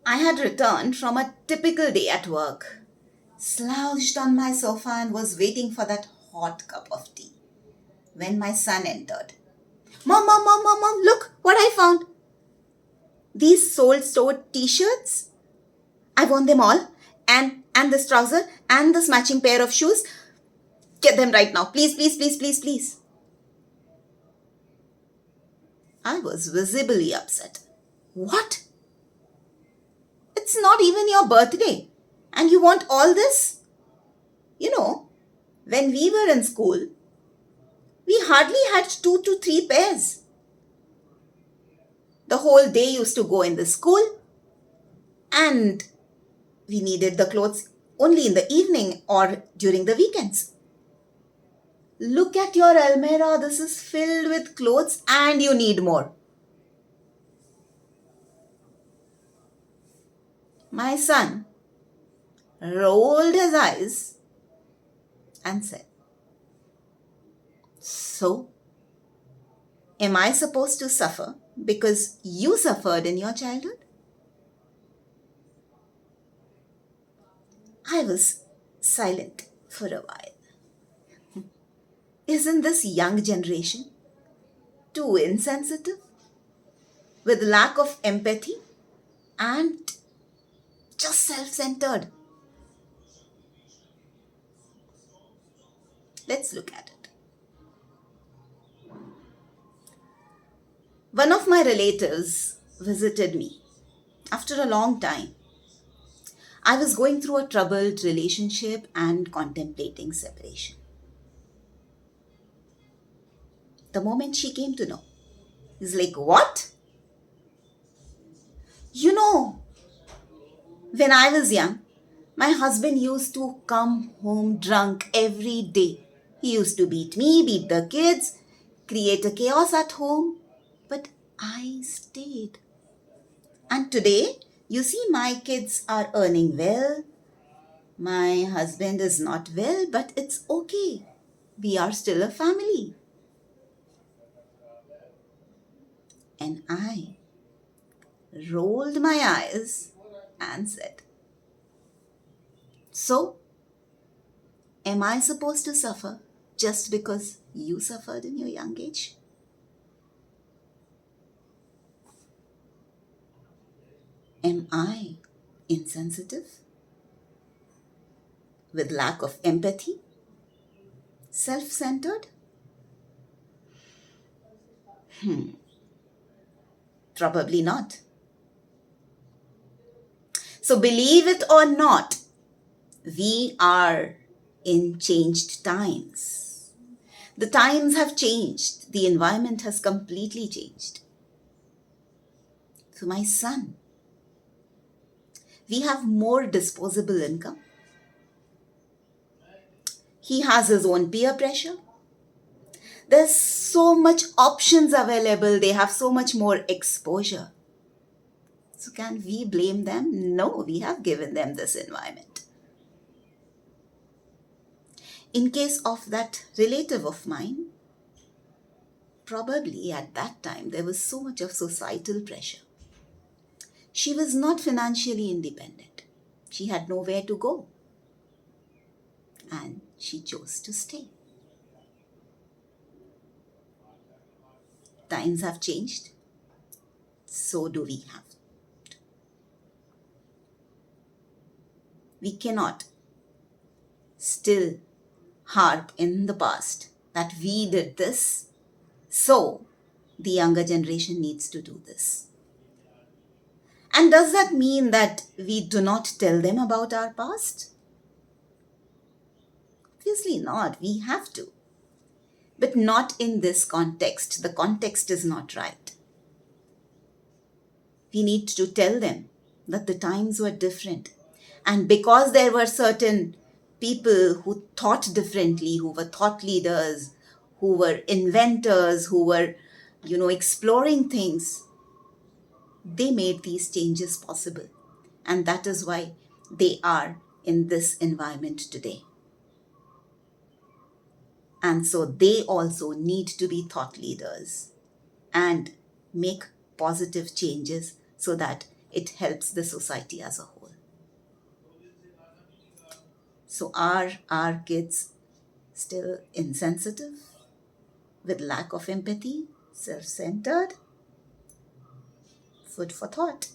I had returned from a typical day at work, slouched on my sofa, and was waiting for that hot cup of tea when my son entered. Mom, mom, mom, mom, mom, look what I found. These soul stored t shirts. I won them all. And this trouser and this matching pair of shoes. Get them right now. Please, please, please, please, please. I was visibly upset. What? It's not even your birthday. And you want all this? You know, when we were in school, we hardly had 2 to 3 pairs. The whole day used to go in the school, and we needed the clothes only in the evening or during the weekends. Look at your almirah, this is filled with clothes and you need more. My son rolled his eyes and said, So, am I supposed to suffer because you suffered in your childhood? I was silent for a while. Isn't this young generation too insensitive, with lack of empathy and just self-centered? Let's look at it. One of my relatives visited me after a long time. I was going through a troubled relationship and contemplating separation. The moment she came to know, he's like, What? You know, when I was young, my husband used to come home drunk every day. He used to beat me, beat the kids, create a chaos at home. But I stayed. And today, you see, my kids are earning well. My husband is not well, but it's okay. We are still a family. And I rolled my eyes and said, So, am I supposed to suffer just because you suffered in your young age? Am I insensitive, with lack of empathy, self centered? Probably not. So, believe it or not, we are in changed times. The times have changed, the environment has completely changed. So, my son, we have more disposable income. He has his own peer pressure. There's so much options available. They have so much more exposure. So can we blame them? No, we have given them this environment. In case of that relative of mine, probably at that time there was so much of societal pressure. She was not financially independent. She had nowhere to go. And she chose to stay. Times have changed. So do we have. We cannot still harp in the past that we did this, so the younger generation needs to do this. And does that mean that we do not tell them about our past? Obviously not. We have to. But not in this context. The context is not right. We need to tell them that the times were different. And because there were certain people who thought differently, who were thought leaders, who were inventors, who were, exploring things, they made these changes possible. And that is why they are in this environment today. And so they also need to be thought leaders and make positive changes so that it helps the society as a whole. So are our kids still insensitive, with lack of empathy, self centered? Food for thought.